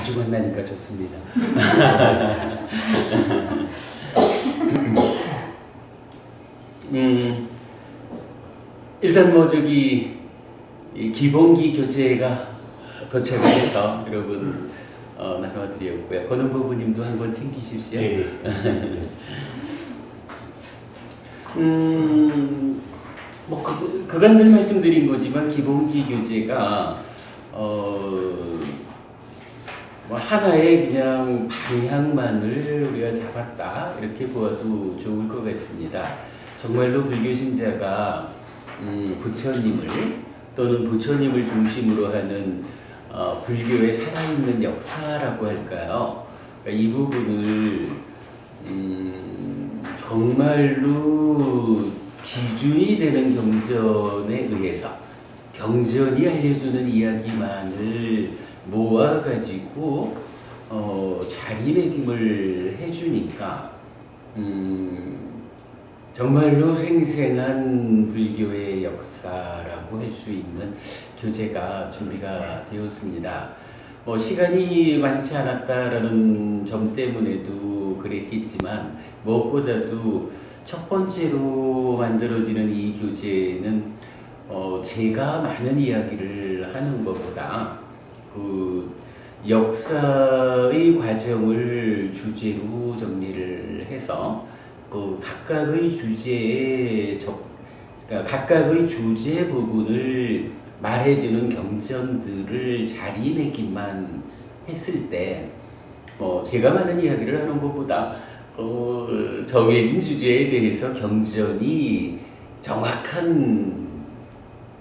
자주 만나니까 좋습니다. 일단 뭐 저기 기본기 교재가 도착을 해서 여러분 나눠드렸고요. 권은보 부님도 한번 챙기십시오. 네. 뭐 그간들 말씀드린 거지만 기본기 교재가 뭐 하나의 그냥 방향만을 우리가 잡았다 이렇게 보아도 좋을 것 같습니다. 정말로 불교 신자가 부처님을 또는 부처님을 중심으로 하는 불교의 살아있는 역사라고 할까요? 그러니까 이 부분을 정말로 기준이 되는 경전에 의해서 경전이 알려주는 이야기만을 모아가지고 자리매김을 해주니까 정말로 생생한 불교의 역사라고 할 수 있는 교재가 준비가 되었습니다. 뭐 시간이 많지 않았다라는 점 때문에도 그랬겠지만 무엇보다도 첫 번째로 만들어지는 이 교재는 제가 많은 이야기를 하는 것보다 그 역사의 과정을 주제로 정리를 해서 그 각각의 주제 부분을 말해주는 경전들을 자리매김만 했을 때 제가 많은 이야기를 하는 것보다 정해진 주제에 대해서 경전이 정확한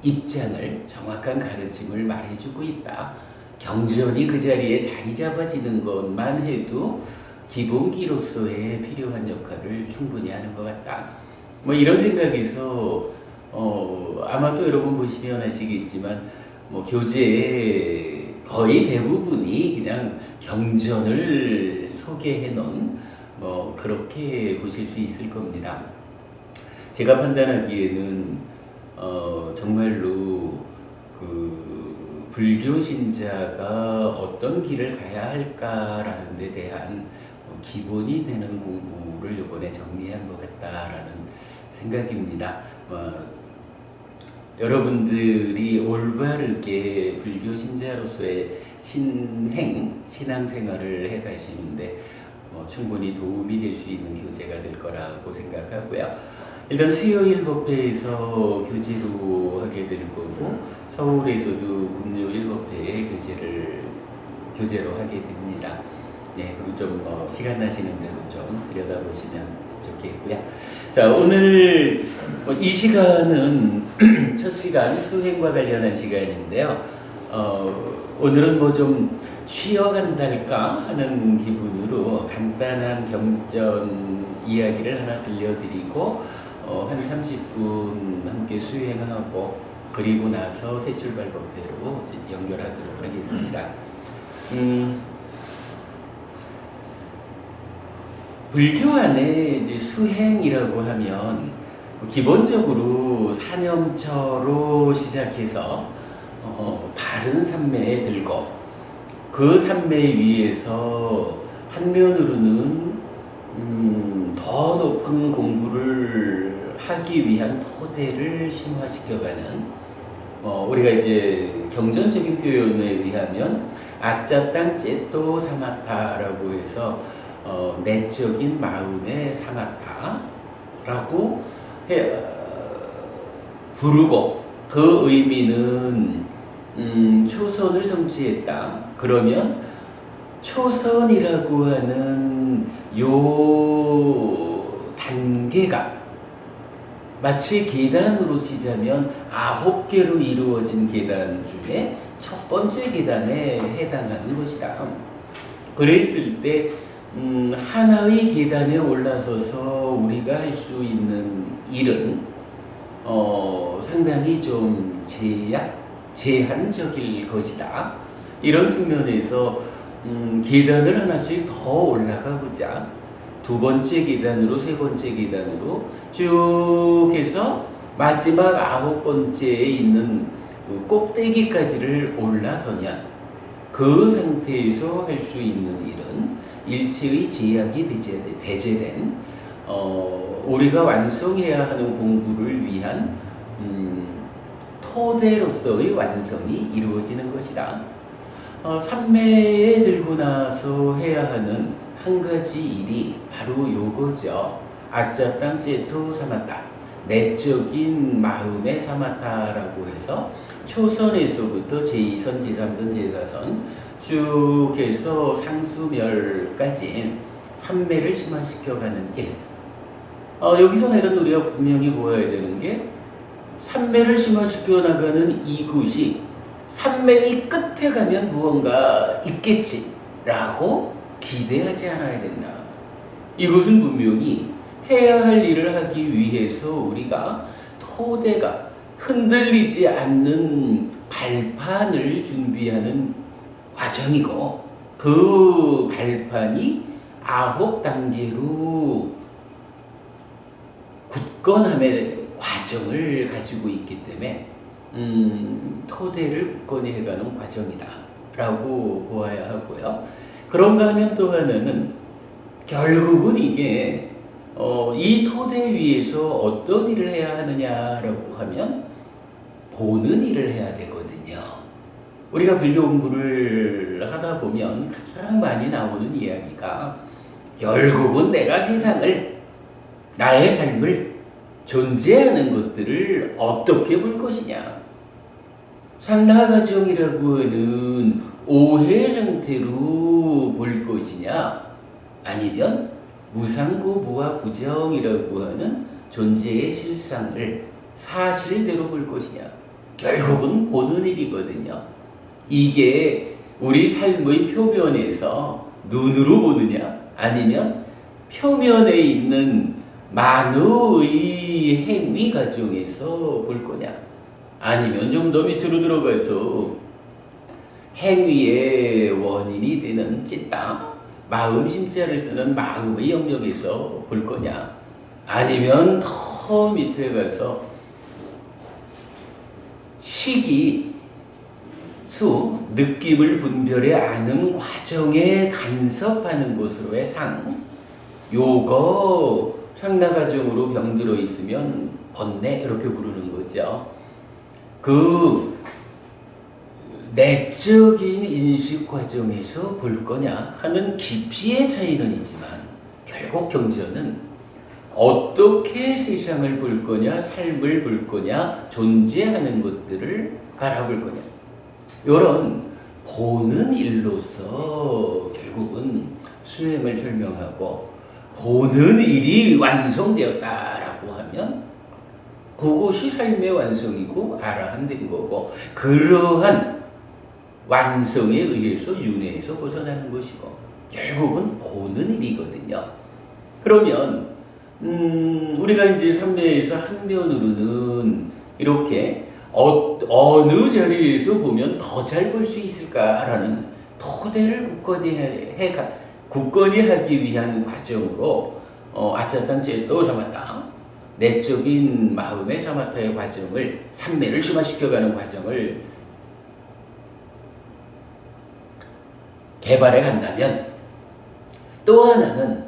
입장을, 정확한 가르침을 말해주고 있다. 경전이 그 자리에 자리 잡아지는 것만 해도 기본기로서의 필요한 역할을 충분히 하는 것 같다. 뭐 이런 생각에서 아마도 여러분 보시면 아시겠지만 뭐 교재의 거의 대부분이 그냥 경전을 소개해 놓은 그렇게 보실 수 있을 겁니다. 제가 판단하기에는 정말로 그 불교 신자가 어떤 길을 가야 할까라는 데 대한 기본이 되는 공부를 이번에 정리한 것 같다라는 생각입니다. 여러분들이 올바르게 불교 신자로서의 신앙생활을 해가시는데 충분히 도움이 될 수 있는 교재가 될 거라고 생각하고요. 일단 수요일 법회에서 교재로 하게 될 거고 서울에서도 금요일 법회에 교재로 하게 됩니다. 네, 그리고 좀 시간 나시는 대로 좀 들여다보시면 좋겠고요. 자, 오늘 이 시간은 첫 시간 수행과 관련한 시간인데요. 오늘은 뭐 좀 쉬어간달까 하는 기분으로 간단한 경전 이야기를 하나 들려드리고 한 30분 함께 수행하고 그리고 나서 새 출발 법회로 연결하도록 하겠습니다. 불교 안에 이제 수행이라고 하면 기본적으로 사념처로 시작해서 바른 삼매에 들고 그 삼매 위에서 한면으로는 더 높은 공부를 하기 위한 토대를 심화시켜가는 우리가 이제 경전적인 표현에 의하면 아짜땅 째또 사마타라고 해서 내적인 마음의 사마타라고 부르고 그 의미는 초선을 성취했다. 그러면 초선이라고 하는 요 단계가 마치 계단으로 치자면 9개로 이루어진 계단 중에 첫 번째 계단에 해당하는 것이다. 그랬을 때 하나의 계단에 올라서서 우리가 할 수 있는 일은 상당히 좀 제한적일 것이다. 이런 측면에서 계단을 하나씩 더 올라가 보자. 두 번째 계단으로 세 번째 계단으로 쭉 해서 마지막 9번째에 있는 꼭대기까지를 올라서면 그 상태에서 할 수 있는 일은 일체의 제약이 배제된 우리가 완성해야 하는 공부를 위한 토대로서의 완성이 이루어지는 것이다. 삼매에 들고 나서 해야 하는 한 가지 일이 바로 요거죠. 아짜땅 제토 사마타, 내적인 마음의 사마타라고 해서 초선에서부터 제2선, 제3선, 제4선 쭉 해서 상수멸까지 삼매를 심화시켜가는 일. 여기서 내가 우리가 분명히 보아야 되는 게 삼매를 심화시켜 나가는 이것이 삼매의 끝에 가면 무언가 있겠지라고 기대하지 않아야 된다. 이것은 분명히 해야 할 일을 하기 위해서 우리가 토대가 흔들리지 않는 발판을 준비하는 과정이고, 그 발판이 9단계로 굳건함의 과정을 가지고 있기 때문에 토대를 굳건히 해가는 과정이다 라고 보아야 하고요. 그런가 하면 또 하나는 결국은 이게 이 토대 위에서 어떤 일을 해야 하느냐라고 하면 보는 일을 해야 되거든요. 우리가 불교 공부를 하다 보면 가장 많이 나오는 이야기가 결국은 내가 세상을, 나의 삶을, 존재하는 것들을 어떻게 볼 것이냐. 상나가정이라고 하는 오해 상태로 볼 것이냐, 아니면 무상고 무와 부정이라고 하는 존재의 실상을 사실대로 볼 것이냐. 결국은 보는 일이거든요. 이게 우리 삶의 표면에서 눈으로 보느냐, 아니면 표면에 있는 만우의 행위 과정에서 볼 거냐, 아니면 좀 더 밑으로 들어가서 행위의 원인이 되는 찌따, 마음 심자를 쓰는 마음의 영역에서 볼 거냐, 아니면 더 밑에 가서 식이 수, 느낌을 분별해 아는 과정에 간섭하는 것으로의 상, 요거 상나가정으로 병들어 있으면 번뇌 이렇게 부르는 거죠. 그 내적인 인식 과정에서 볼 거냐 하는 깊이의 차이는 있지만, 결국 경전은 어떻게 세상을 볼 거냐, 삶을 볼 거냐, 존재하는 것들을 바라볼 거냐, 이런 보는 일로서 결국은 수행을 설명하고, 보는 일이 완성되었다라고 하면 그것이 삶의 완성이고 아라한된 거고, 그러한 완성에 의해서 윤회에서 벗어나는 것이고, 결국은 보는 일이거든요. 그러면 우리가 이제 삼매에서 한 면으로는 이렇게 어느 자리에서 보면 더 잘 볼 수 있을까라는 토대를 굳건히 하기 위한 과정으로 아짜땅 제또 사마타, 내적인 마음의 사마타의 과정을, 삼매를 심화시켜가는 과정을 개발해 간다면, 또 하나는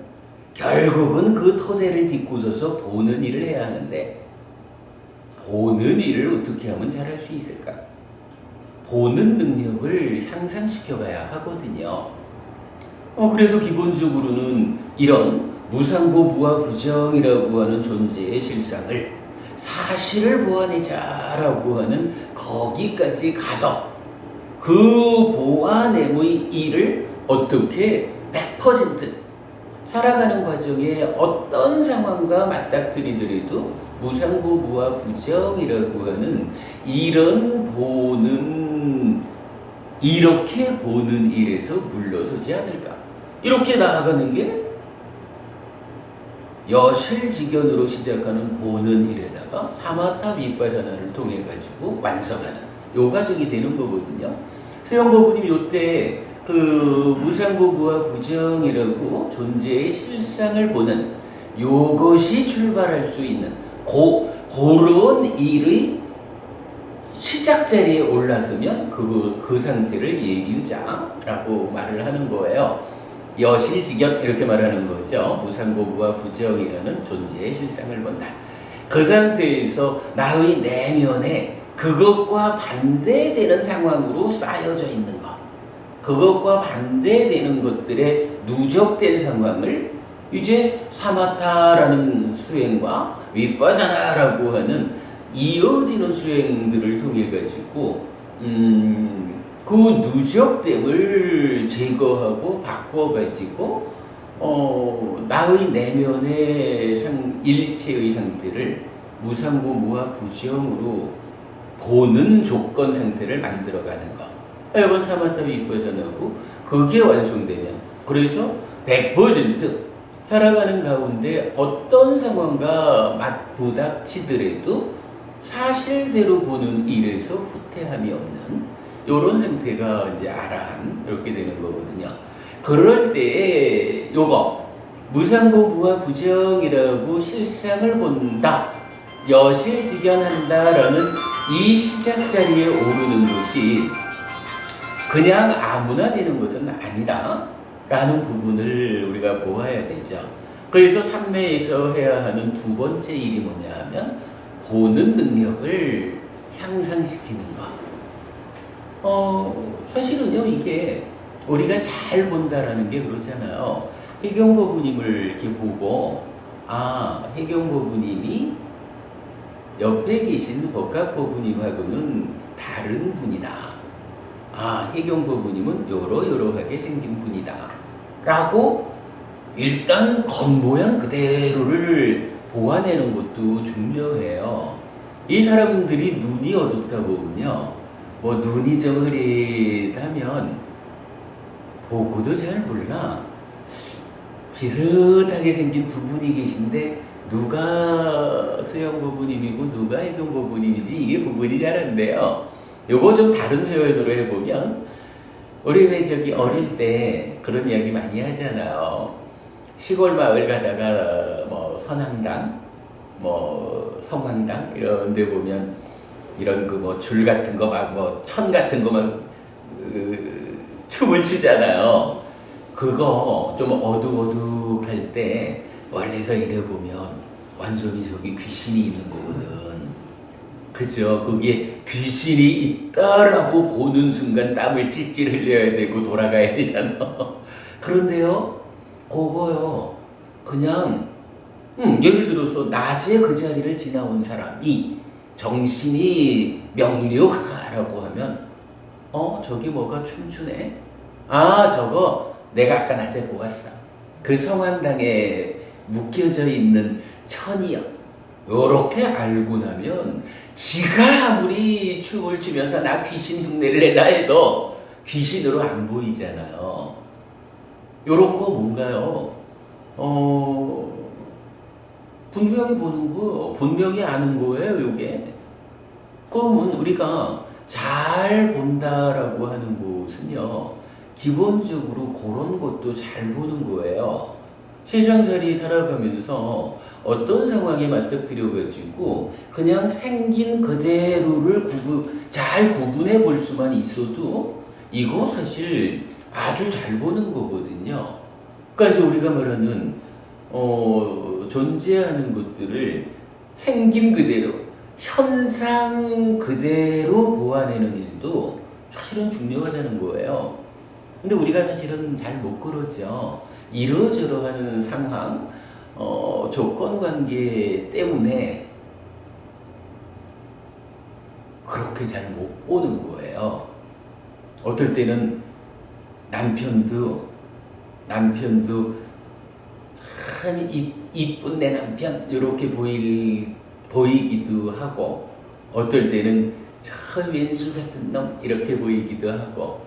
결국은 그 토대를 딛고서서 보는 일을 해야 하는데, 보는 일을 어떻게 하면 잘할 수 있을까? 보는 능력을 향상시켜가야 하거든요. 그래서 기본적으로는 이런 무상고 무와 부정이라고 하는 존재의 실상을, 사실을 보아내자라고 하는 거기까지 가서 그 보아냄의 일을 어떻게 100% 살아가는 과정에 어떤 상황과 맞닥뜨리더라도 무상고 무와 부정이라고 하는 이렇게 보는 일에서 물러서지 않을까. 이렇게 나아가는 게 여실직연으로 시작하는 보는 일에다가 사마타 비파사나를 통해 가지고 완성하는 요 과정이 되는 거거든요. 수영법부님 요때 그 무상고부와 부정이라고 존재의 실상을 보는 요것이 출발할 수 있는 그런 일의 시작 시작 자리에 올랐으면 그 상태를 예류자라고 말을 하는 거예요. 여실직연 이렇게 말하는 거죠. 무상고부와 부정이라는 존재의 실상을 본다. 그 상태에서 나의 내면에 그것과 반대되는 상황으로 쌓여져 있는 것, 그것과 반대되는 것들의 누적된 상황을 이제 사마타라는 수행과 위파사나라고 하는 이어지는 수행들을 통해 가지고 그 누적됨을 제거하고 바꿔 가지고 나의 내면의 일체의 상태를 무상고 무아 부정으로 보는 조건 상태를 만들어가는 것. 이번 사마타 위파사나고 그게 완성되면, 그래서 100% 살아가는 가운데 어떤 상황과 맞부닥치더라도 사실대로 보는 일에서 후퇴함이 없는 이런 상태가 이제 아라한 이렇게 되는 거거든요. 그럴 때에 요거 무상고 무아 부정이라고 실상을 본다, 여실직연한다라는 이 시작 자리에 오르는 것이 그냥 아무나 되는 것은 아니다 라는 부분을 우리가 보아야 되죠. 그래서 삼매에서 해야 하는 두 번째 일이 뭐냐 하면 보는 능력을 향상시키는 것. 사실은요, 이게 우리가 잘 본다라는 게 그렇잖아요. 해경보부님을 이렇게 보고, 해경보부님이 옆에 계신 법각보부님하고는 다른 분이다. 해경보부님은 요러요러하게 생긴 분이다 라고 일단 겉모양 그대로를 보아내는 것도 중요해요. 이 사람들이 눈이 어둡다 보면요, 뭐 눈이 좀 흐릿하면 보고도 잘 몰라. 비슷하게 생긴 두 분이 계신데 누가 수영보부님이고 누가 해경보부님이지 이게 구분이 잘 안 돼요. 요거 좀 다른 표현으로 해보면, 우리 왜 저기 어릴 때 그런 이야기 많이 하잖아요. 시골 마을 가다가 뭐 선앙당, 뭐 성황당 이런 데 보면 이런 그 뭐 줄 같은 거 막 뭐 천 같은 거 막 춤을 추잖아요. 그거 좀 어둑어둑할 때 멀리서 이래 보면 완전히 저기 귀신이 있는 거거든. 그죠? 그게 귀신이 있다라고 보는 순간 땀을 찔찔 흘려야 되고 돌아가야 되잖아. 그런데요, 그거요, 그냥 예를 들어서 낮에 그 자리를 지나온 사람이 정신이 명료하다라고 하면 저기 뭐가 춤추네? 저거 내가 아까 낮에 보았어. 그 성황당에 묶여져 있는 천이요. 요렇게 알고 나면 지가 아무리 춤을 추면서 나 귀신 흉내를 내라 해도 귀신으로 안 보이잖아요. 요렇고 뭔가요? 분명히 보는 거, 분명히 아는 거예요, 요게. 그러면 우리가 잘 본다라고 하는 것은요, 기본적으로 그런 것도 잘 보는 거예요. 세상살이 살아가면서 어떤 상황에 맞닥뜨려가지고 그냥 생긴 그대로를 잘 구분해 볼 수만 있어도 이거 사실 아주 잘 보는 거거든요. 그러니까 이제 우리가 말하는 존재하는 것들을 생긴 그대로, 현상 그대로 보아내는 일도 사실은 중요하다는 거예요. 근데 우리가 사실은 잘 못 그러죠. 이러저러한 상황, 조건관계 때문에 그렇게 잘 못 보는 거예요. 어떨 때는 남편도 참 이쁜 내 남편 이렇게 보이기도 하고, 어떨 때는 참 왼수 같은 놈 이렇게 보이기도 하고,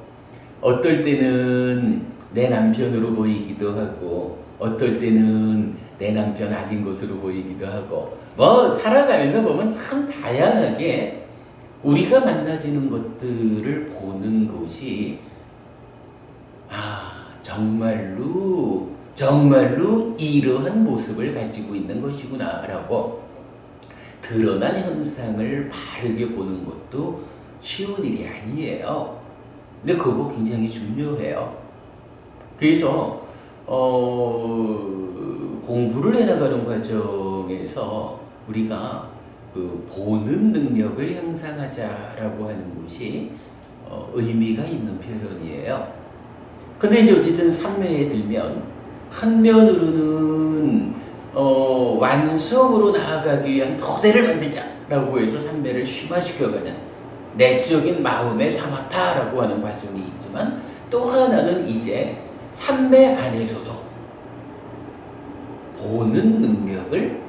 어떨 때는 내 남편으로 보이기도 하고, 어떨 때는 내 남편 아닌 것으로 보이기도 하고, 뭐 살아가면서 보면 참 다양하게 우리가 만나지는 것들을 보는 것이 정말로 이러한 모습을 가지고 있는 것이구나 라고 드러난 현상을 바르게 보는 것도 쉬운 일이 아니에요. 근데 그거 굉장히 중요해요. 그래서 공부를 해나가는 과정에서 우리가 그 보는 능력을 향상하자라고 하는 것이 의미가 있는 표현이에요. 근데 이제 어쨌든 삼매에 들면 한면으로는 완성으로 나아가기 위한 토대를 만들자라고 해서 삼매를 심화시켜가는 내적인 마음의 사마타라고 하는 과정이 있지만, 또 하나는 이제 삼매 안에서도 보는 능력을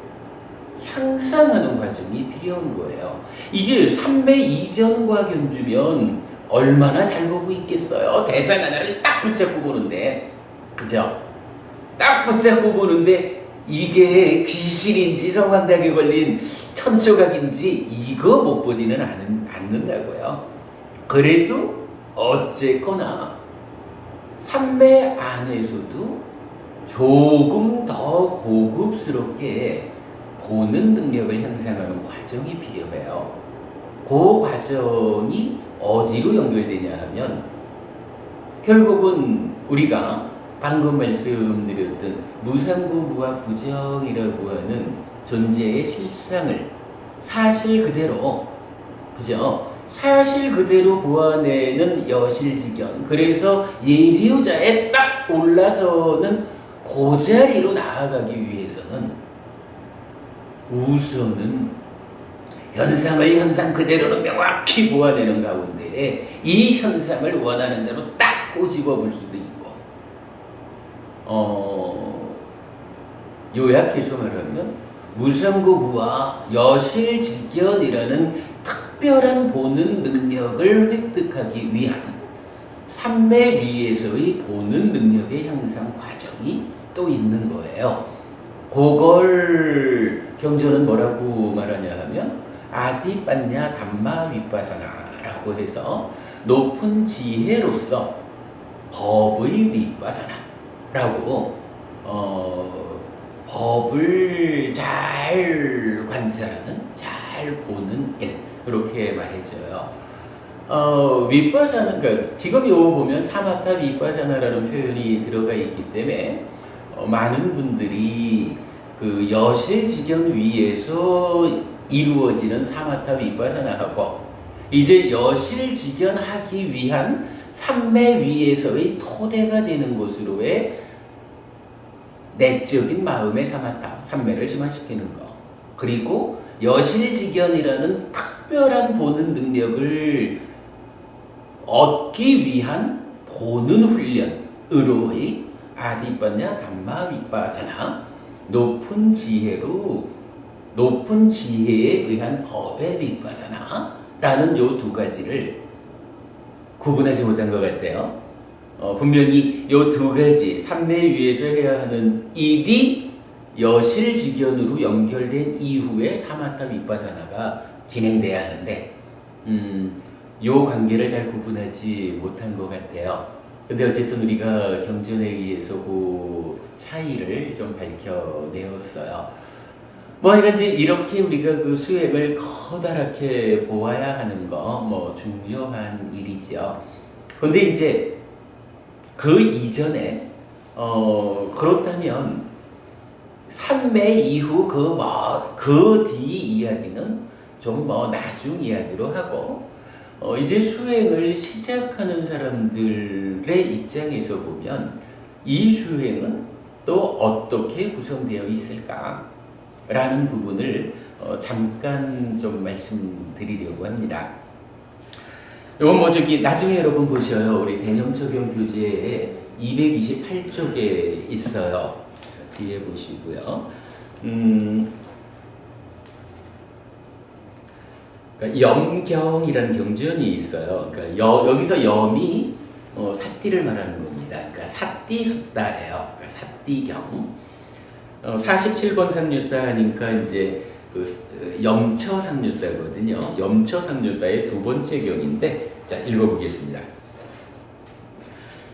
향상하는 과정이 필요한 거예요. 이게 삼매 이전과 견주면 얼마나 잘 보고 있겠어요. 대상 하나를 딱 붙잡고 보는데, 그죠? 딱 붙잡고 보는데 이게 귀신인지 성황당에 걸린 천조각인지 이거 못 보지는 않는다고요. 그래도 어쨌거나 삼매 안에서도 조금 더 고급스럽게 보는 능력을 향상하는 과정이 필요해요. 그 과정이 어디로 연결되냐 하면, 결국은 우리가 방금 말씀드렸던 무상고 무와 부정이라고 하는 존재의 실상을 사실 그대로, 그죠? 사실 그대로 보아내는 여실지견. 그래서 예리우자에 딱 올라서는 그 자리로 나아가기 위해서는 우선은 현상을 현상 그대로는 명확히 보아내는 가운데 이 현상을 원하는 대로 딱 꼬집어 볼 수도 있고, 요약해서 말하면 무상고 무와 여실지견이라는 특별한 보는 능력을 획득하기 위한 삼매 위에서의 보는 능력의 향상 과정이 또 있는 거예요. 그걸 경전은 뭐라고 말하냐 하면 아디빠냐 담마 윗바사나라고 해서 높은 지혜로서 법의 윗바사나라고 법을 잘 관찰하는, 잘 보는 일, 이렇게 말해줘요. 윗바사나, 그러니까 지금 요 보면 사마타 윗바사나라는 표현이 들어가 있기 때문에 많은 분들이 그 여실지견 위에서 이루어지는 사마타 윗바사나하고 이제 여실지견 하기 위한 삼매 위에서의 토대가 되는 것으로의 내적인 마음의 사마타, 삼매를 심화시키는 거, 그리고 여실지견이라는 특별한 보는 능력을 얻기 위한 보는 훈련으로의 아디빠냐 담마 윗바사나, 높은 지혜로, 높은 지혜에 의한 법의 윗바사나라는 요 두 가지를 구분하지 못한 것 같아요. 분명히 요 두 가지 삼매 위에서 해야 하는 일이 여실지견으로 연결된 이후에 사마타 윗바사나가 진행돼야 하는데, 요 관계를 잘 구분하지 못한 것 같아요. 근데 어쨌든 우리가 경전에 의해서 그 차이를 좀 밝혀내었어요. 이제 이렇게 우리가 그 수행을 커다랗게 보아야 하는 거, 중요한 일이죠. 근데 이제 그 이전에, 그렇다면 삼매 이후 그 뒤 이야기는 좀 나중 이야기로 하고, 이제 수행을 시작하는 사람들의 입장에서 보면 이 수행은 또 어떻게 구성되어 있을까? 라는 부분을 잠깐 좀 말씀드리려고 합니다. 이건 나중에 여러분 보셔요. 우리 대념적용 교재에 228쪽에 있어요. 뒤에 보시고요. 그러니까 염경이라는 경전이 있어요. 그러니까 여기서 염이 사띠를 말하는 겁니다. 그러니까 사띠숫다예요. 그러니까 사띠경. 47번 삼류따 하니까 이제 그 염처삼류따거든요. 염처삼류따의 두 번째 경인데, 자, 읽어보겠습니다.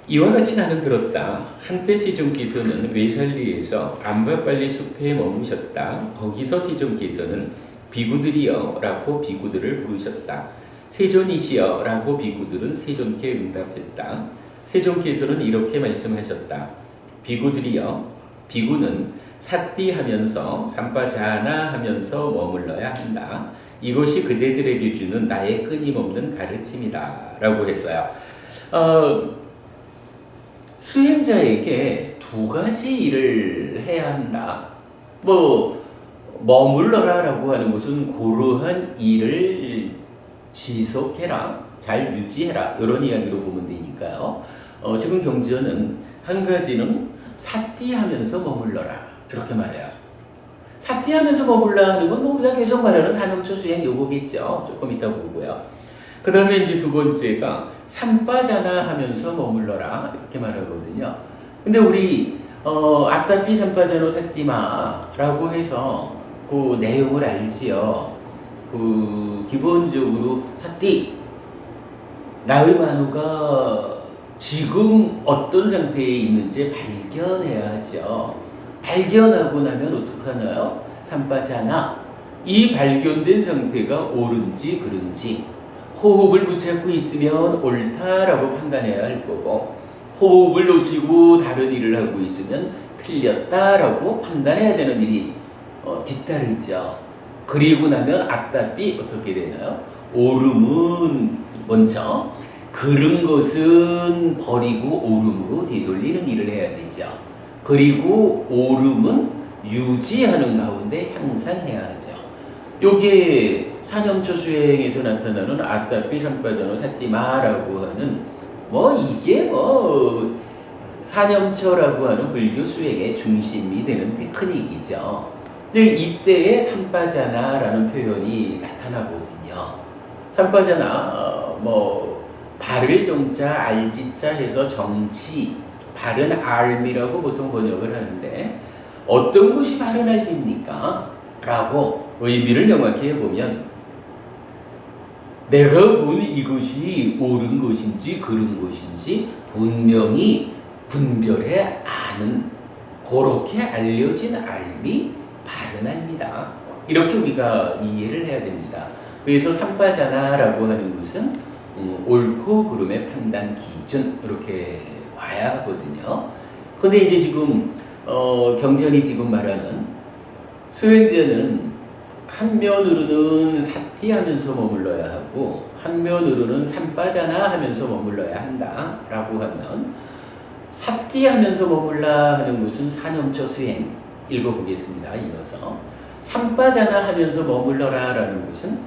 이와 같이 나는 들었다. 한때 세종께서는 외살리에서 안바빨리 숲에 머무셨다. 거기서 세종께서는 비구들이여 라고 비구들을 부르셨다. 세존이시여 라고 비구들은 세존께 응답했다. 세존께서는 이렇게 말씀하셨다. 비구들이여, 비구는 삿띠하면서 삼바자나 하면서 머물러야 한다. 이것이 그대들에게 주는 나의 끊임없는 가르침이다 라고 했어요. 수행자에게 두 가지 일을 해야 한다. 머물러라 라고 하는 것은 그러한 일을 지속해라, 잘 유지해라, 이런 이야기로 보면 되니까요. 지금 경전은 한 가지는 삿띠하면서 머물러라 이렇게 말해요. 삿띠하면서 머물라 하는 건 우리가 계속 말하는 사념처 수행 요거겠죠. 조금 이따 보고요. 그 다음에 이제 두 번째가 삼바자나 하면서 머물러라 이렇게 말하거든요. 근데 우리 아따피 삼바자노 삿띠마라고 해서 그 내용을 알지요. 그 기본적으로 삿띠, 나의 만우가 지금 어떤 상태에 있는지 발견해야 하죠. 발견하고 나면 어떡하나요? 삼바자나, 이 발견된 상태가 옳은지 그른지, 호흡을 붙잡고 있으면 옳다라고 판단해야 할 거고, 호흡을 놓치고 다른 일을 하고 있으면 틀렸다라고 판단해야 되는 일이 뒤따르죠. 그리고 나면 아따삐 어떻게 되나요? 옳음은 먼저, 그른 것은 버리고 옳음으로 되돌리는 일을 해야 되죠. 그리고 옳음은 유지하는 가운데 항상 해야 하죠. 요게 사념처 수행에서 나타나는 아따삐 삼바자노 삿띠마라고 하는 이게 사념처라고 하는 불교 수행의 중심이 되는 테크닉이죠. 이때에 삼바자나라는 표현이 나타나거든요. 삼바자나 발을 정자 알지자 해서 정치, 바른 알미라고 보통 번역을 하는데 어떤 것이 바른 알미입니까? 라고 의미를 명확히 해보면 내가 본 이것이 옳은 것인지 그른 것인지 분명히 분별해 아는, 그렇게 알려진 알미, 바른 알미다. 이렇게 우리가 이해를 해야 됩니다. 그래서 삼바자나라고 하는 것은 옳고 그름의 판단 기준, 이렇게 봐야 하거든요. 근데 이제 지금 경전이 지금 말하는 수행자는 한면으로는 삿띠하면서 머물러야 하고 한면으로는 삼바자나 하면서 머물러야 한다 라고 하면, 삿띠하면서 머물라 하는 것은 사념처 수행 읽어보겠습니다. 이어서 삼바자나 하면서 머물러라 라는 것은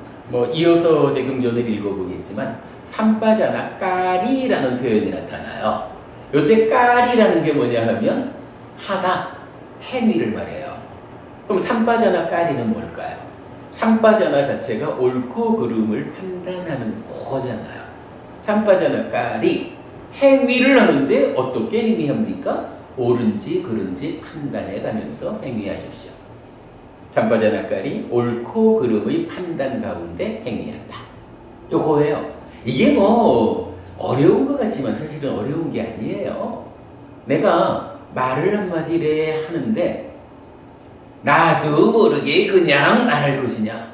이어서 제 경전을 읽어보겠지만 삼바자나 까리라는 표현이 나타나요. 요때 까리라는 게 뭐냐 하면 하다, 행위를 말해요. 그럼 삼바자나 까리는 뭘까요? 삼바자나 자체가 옳고 그름을 판단하는 거잖아요. 삼바자나 까리, 행위를 하는데 어떻게 행위합니까? 옳은지 그른지 판단해 가면서 행위하십시오. 삼바자나 까리, 옳고 그름의 판단 가운데 행위한다. 요거예요. 이게 어려운 것 같지만 사실은 어려운 게 아니에요. 내가 말을 한마디를 하는데 나도 모르게 그냥 말할 것이냐,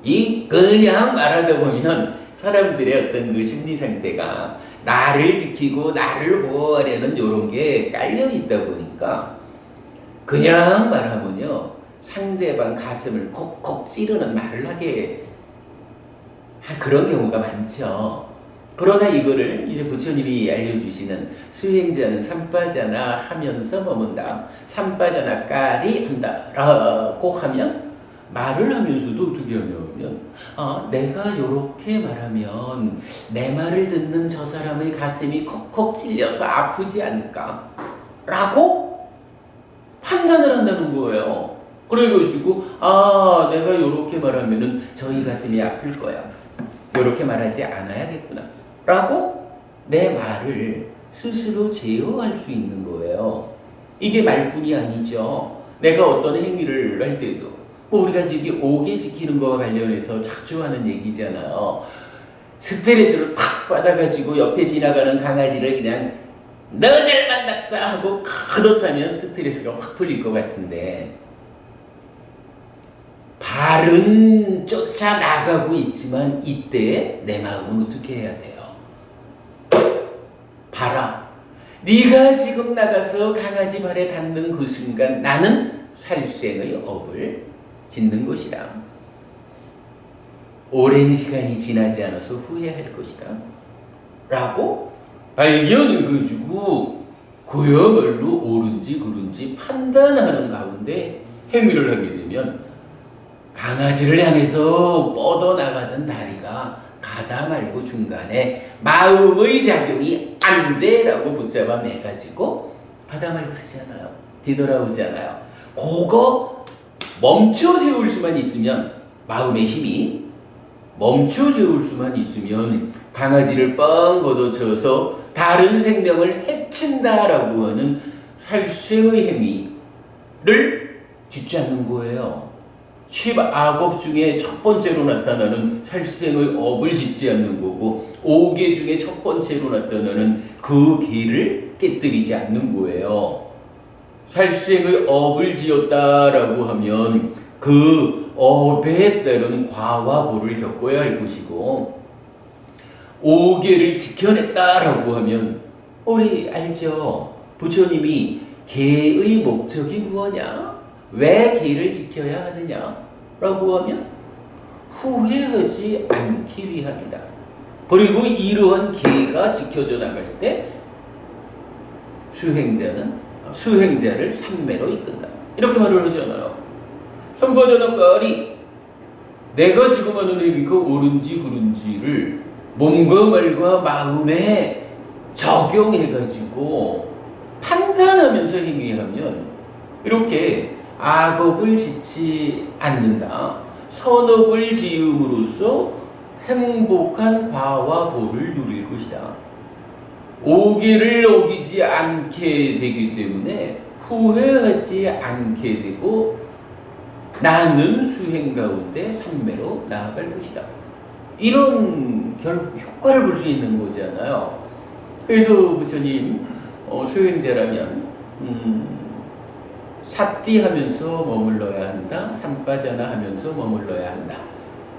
이 그냥 말하다 보면 사람들의 어떤 그 심리 상태가 나를 지키고 나를 보호하려는 이런 게 깔려 있다 보니까 그냥 말하면요 상대방 가슴을 콕콕 찌르는 말을 하게 그런 경우가 많죠. 그러나 이거를 이제 부처님이 알려주시는 수행자는 삼바자나 하면서 머문다, 삼바자나 까리 한다 라고 하면, 말을 하면서도 어떻게 하냐면 내가 이렇게 말하면 내 말을 듣는 저 사람의 가슴이 콕콕 찔려서 아프지 않을까 라고 판단을 한다는 거예요. 그래가지고 내가 이렇게 말하면은 저희 가슴이 아플 거야, 이렇게 말하지 않아야겠구나 라고 내 말을 스스로 제어할 수 있는 거예요. 이게 말뿐이 아니죠. 내가 어떤 행위를 할 때도 우리가 지금 오개 지키는 거와 관련해서 자주 하는 얘기잖아요. 스트레스를 탁 받아가지고 옆에 지나가는 강아지를 그냥 너 잘 만났다 하고 가둬차면 스트레스가 확 풀릴 것 같은데, 달은 쫓아나가고 있지만 이때 내 마음은 어떻게 해야 돼요? 봐라. 네가 지금 나가서 강아지 발에 닿는 그 순간 나는 살생의 업을 짓는 것이다. 오랜 시간이 지나지 않아서 후회할 것이다. 라고 발견해가지고 그야말로 옳은지 그른지 판단하는 가운데 행위를 하게 되면 강아지를 향해서 뻗어나가던 다리가 가다 말고 중간에 마음의 작용이 안 돼라고 붙잡아 매가지고 가다 말고 쓰잖아요. 뒤돌아오잖아요. 그거 멈춰 세울 수만 있으면 마음의 힘이 멈춰 세울 수만 있으면 강아지를 뻥 걷어쳐서 다른 생명을 해친다라고 하는 살생의 행위를 짓지 않는 거예요. 10악업 중에 첫 번째로 나타나는 살생의 업을 짓지 않는 거고 5개 중에 첫 번째로 나타나는 그 계를 깨뜨리지 않는 거예요. 살생의 업을 지었다라고 하면 그 업에 따른 과와 보를 겪어야 할 것이고 5개를 지켜냈다라고 하면 우리 알죠? 부처님이 계의 목적이 무엇냐? 왜 계를 지켜야 하느냐? 라고 하면 후회하지 않기 위함이다. 그리고 이러한 계가 지켜져 나갈 때 수행자를 삼매로 이끈다. 이렇게 말을 하잖아요. 삼파자나까리 내가 지금 하는 행위가 옳은지 그른지를 몸과 말과 마음에 적용해가지고 판단하면서 행위하면 이렇게 악업을 짓지 않는다. 선업을 지음으로써 행복한 과와 보를 누릴 것이다. 5개를 어기지 않게 되기 때문에 후회하지 않게 되고 나는 수행 가운데 삼매로 나아갈 것이다. 이런 효과를 볼 수 있는 거잖아요. 그래서 부처님 수행자라면 삿띠 하면서 머물러야 한다. 삼빠자나 하면서 머물러야 한다.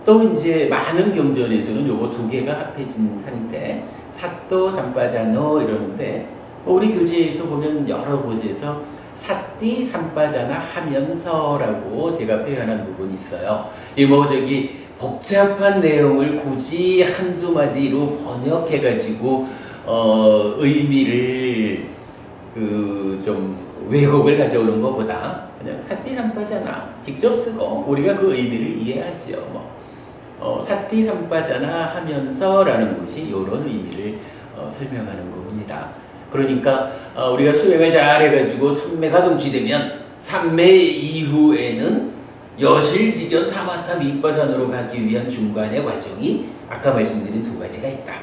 또 이제 많은 경전에서는 요거 두 개가 합해진 상태, 삿도 삼빠자노 이러는데 우리 교재에서 보면 여러 곳에서 삿띠 삼빠자나 하면서라고 제가 표현한 부분이 있어요. 이 복잡한 내용을 굳이 한두 마디로 번역해가지고 의미를 좀 왜곡을 가져오는 것보다 그냥 삿띠 삼빠자나 직접 쓰고 우리가 그 의미를 이해하지요. 삿띠 삼빠자나 하면서라는 것이 이런 의미를 설명하는 겁니다. 그러니까 우리가 수행을 잘 해가지고 삼매가 성취되면 삼매 이후에는 여실직견 사마타 밑바산으로 가기 위한 중간의 과정이 아까 말씀드린 두 가지가 있다.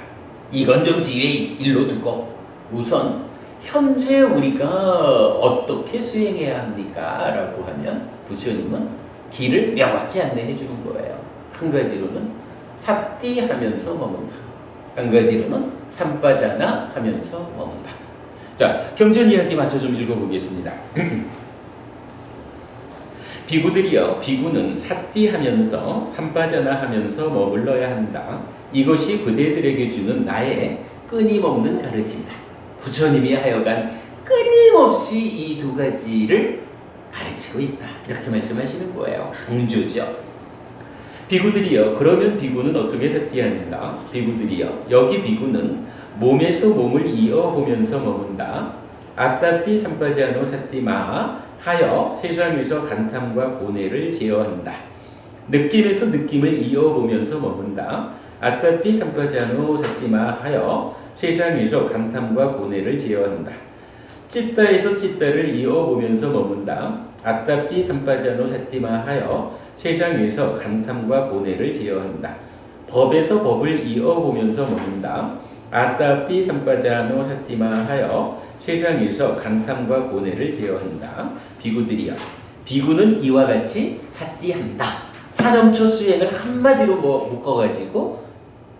이건 좀 뒤에 일로 두고 우선 현재 우리가 어떻게 수행해야 합니까? 라고 하면 부처님은 길을 명확히 안내해 주는 거예요. 한 가지로는 삿띠 하면서 머문다. 한 가지로는 삼빠자나 하면서 머문다. 자, 경전 이야기 맞춰 좀 읽어보겠습니다. 비구는 삿띠 하면서 삼빠자나 하면서 머물러야 한다. 이것이 그대들에게 주는 나의 끊임없는 가르침이다. 부처님이 하여간 끊임없이 이 두 가지를 가르치고 있다. 이렇게 말씀하시는 거예요. 강조죠. 그러면 비구는 어떻게 삿띠하는가? 여기 비구는 몸에서 몸을 이어보면서 머문다. 아따삐 삼빠자노 삿띠마 하여 세상에서 간탐과 고뇌를 제어한다. 느낌에서 느낌을 이어보면서 머문다. 아따삐 삼빠자노 삿띠마 하여 세상에서 간탐과 고뇌를 제어한다. 찢다에서 찢다를 이어보면서 머문다. 아따삐 삼빠자노 삿띠마 하여 세상에서 간탐과 고뇌를 제어한다. 법에서 법을 이어보면서 머문다. 아따삐 삼빠자노 삿띠마 하여 세상에서 간탐과 고뇌를 제어한다. 비구는 이와 같이 삿띠한다. 사념처 수행을 한마디로 묶어가지고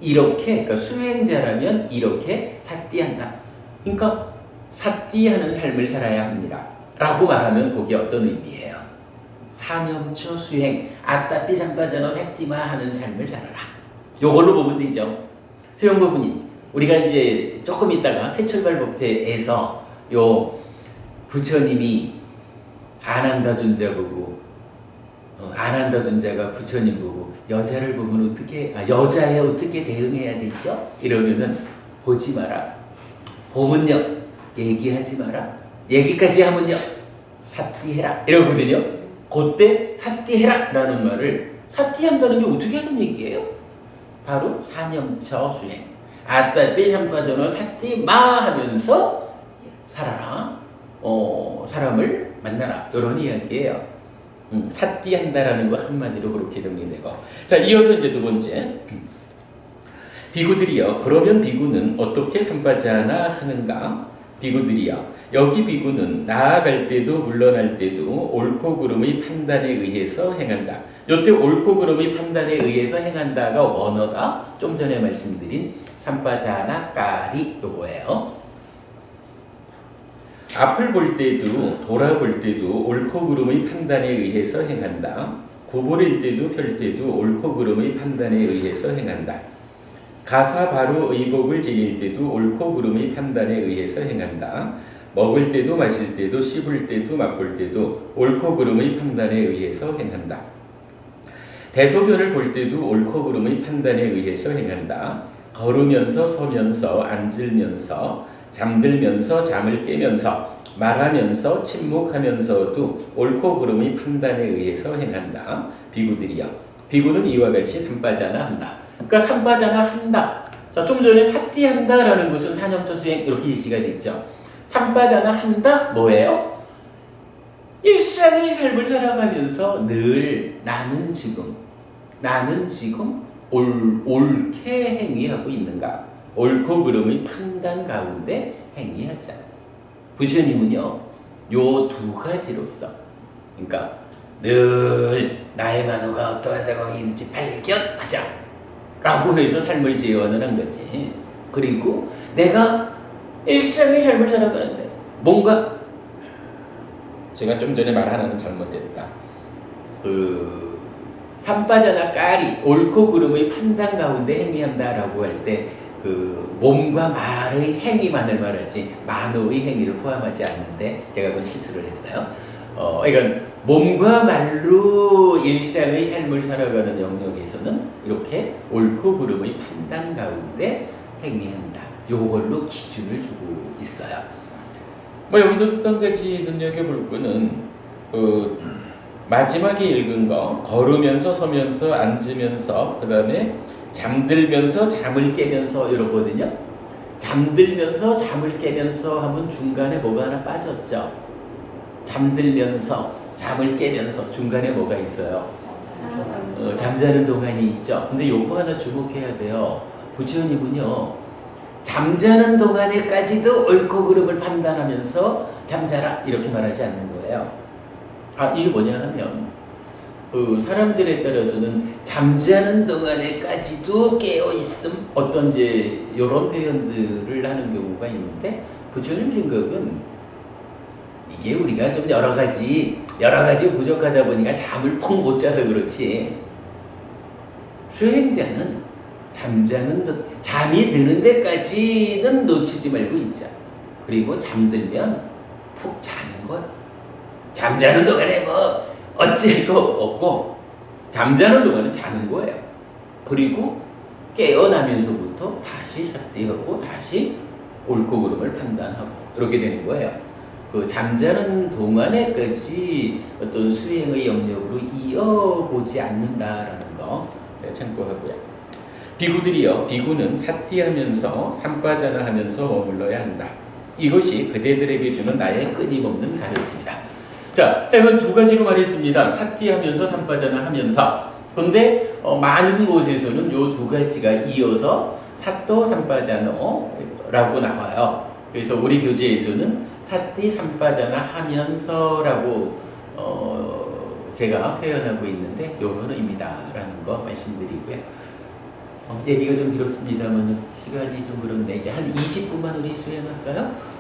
이렇게, 그러니까 수행자라면 이렇게 삿띠한다. 그러니까 삿띠하는 삶을 살아야 합니다. 라고 말하면 그게 어떤 의미예요? 사념처 수행 아따 삐장빠져너 새띠마 하는 삶을 살아라. 요걸로 보면 되죠. 수영부부님, 우리가 이제 조금 있다가 새철발법회에서 요 부처님이 안한다 존자 보고 안한다 존자가 부처님 보고 여자를 보면 여자에 어떻게 대응해야 되죠? 이러면은 보지 마라. 보면요 얘기하지 마라. 얘기까지 하면요 사띠해라 이러거든요. 그때 사띠해라 라는 말을 사띠한다는 게 어떻게 하는 얘기예요? 바로 사념처 수행 아따 삐샴빠져너 사띠마 하면서 살아라. 사람을 만나라 이런 이야기예요. 사띠한다라는 거 한마디로 그렇게 정리되고. 자, 이어서 이제 두 번째 비구들이여 그러면 비구는 어떻게 삼바자나 하는가? 비구들이여 여기 비구는 나아갈 때도 물러날 때도 옳고 그름의 판단에 의해서 행한다. 요때 옳고 그름의 판단에 의해서 행한다가 원어가 좀 전에 말씀드린 삼바자나 까리 요거예요. 앞을 볼 때도 돌아볼 때도 옳고 그름의 판단에 의해서 행한다. 구부릴 때도 펼 때도 옳고 그름의 판단에 의해서 행한다. 가사 바로 의복을 지닐 때도 옳고 그름의 판단에 의해서 행한다. 먹을 때도 마실 때도 씹을 때도 맛볼 때도 옳고 그름의 판단에 의해서 행한다. 대소변을 볼 때도 옳고 그름의 판단에 의해서 행한다. 걸으면서 서면서 앉으면서 잠들면서 잠을 깨면서 말하면서 침묵하면서도 옳고 그름의 판단에 의해서 행한다. 비구들이여 비구는 이와 같이 삼바자나 한다. 그러니까 삼바자나 한다. 자, 좀 전에 사띠한다라는 것은 사념처 수행 이렇게 일시가 됐죠. 삼바자나 한다 뭐예요? 일상의 삶을 살아가면서 늘 나는 지금 옳게 행위하고 있는가? 옳고 그름의 판단 가운데 행위하자. 부처님은요 요 두 가지로서 그러니까 늘 나의 만호가 어떠한 상황이 있는지 발견하자 라고 해서 삶을 재현을 한 거지. 그리고 내가 일상의 삶을 살아가는데 뭔가 제가 좀 전에 말 하나는 잘못했다. 삼바자나 까리 옳고 그름의 판단 가운데 행위한다라고 할 때 몸과 말의 행위만을 말하지 만호의 행위를 포함하지 않는데 제가 그건 실수를 했어요. 그러니까 몸과 말로 일상의 삶을 살아가는 영역에서는 이렇게 옳고 그름의 판단 가운데 행위한다. 요걸로 기준을 주고 있어요. 여기서 또 한 가지 눈여겨볼 거는 마지막에 읽은 거 걸으면서 서면서 앉으면서 그 다음에 잠들면서 잠을 깨면서 이러거든요. 잠들면서 잠을 깨면서 하면 중간에 뭐가 하나 빠졌죠. 잠들면서 잠을 깨면서 중간에 뭐가 있어요? 잠자는 동안이 있죠. 근데 요거 하나 주목해야 돼요. 부처님은요 잠자는 동안에까지도 옳고 그름을 판단하면서 잠자라 이렇게 말하지 않는 거예요. 이게 뭐냐 하면 사람들에 따라서는 잠자는 동안에까지도 깨어있음 어떤 이제 이런 표현들을 하는 경우가 있는데 부처님 생각은 이게 우리가 좀 여러 가지 부족하다 보니까 잠을 푹 못 자서 그렇지 수행자는 잠이 드는 데까지는 놓치지 말고 있자. 그리고 잠들면 푹 자는 거야. 잠자는 동안에 어찌할 거 없고 잠자는 동안은 자는 거예요. 그리고 깨어나면서부터 다시 삿대하고 다시 옳고 그름을 판단하고 이렇게 되는 거예요. 잠자는 동안에까지 어떤 수행의 영역으로 이어보지 않는다라는 거 참고하고요. 비구들이여 비구는 사띠하면서 삼바자나 하면서 머물러야 한다. 이것이 그대들에게 주는 나의 끊임없는 가르침이다. 자, 이건 두 가지로 말했습니다. 사띠하면서 삼바자나 하면서. 그런데 많은 곳에서는 요 두 가지가 이어서 사또 삼바자노라고 나와요. 그래서 우리 교재에서는 사띠 삼바자나 하면서라고 제가 표현하고 있는데 요런 의미다라는 거 말씀드리고요. 얘기가 좀 길었습니다만 시간이 좀 그런데 이제 한 20분만 우리 수행할까요?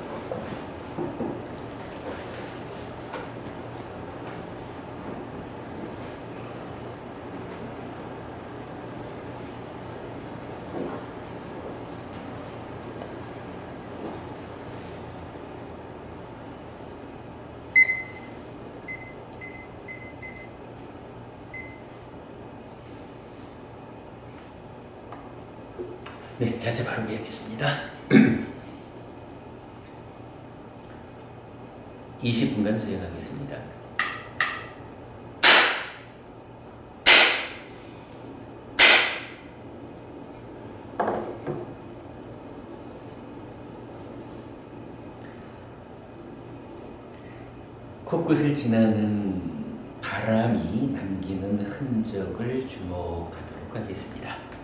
네, 자세 바로 해야겠습니다. 20분간 수행하겠습니다. 코끝을 지나는 바람이 남기는 흔적을 주목하도록 하겠습니다.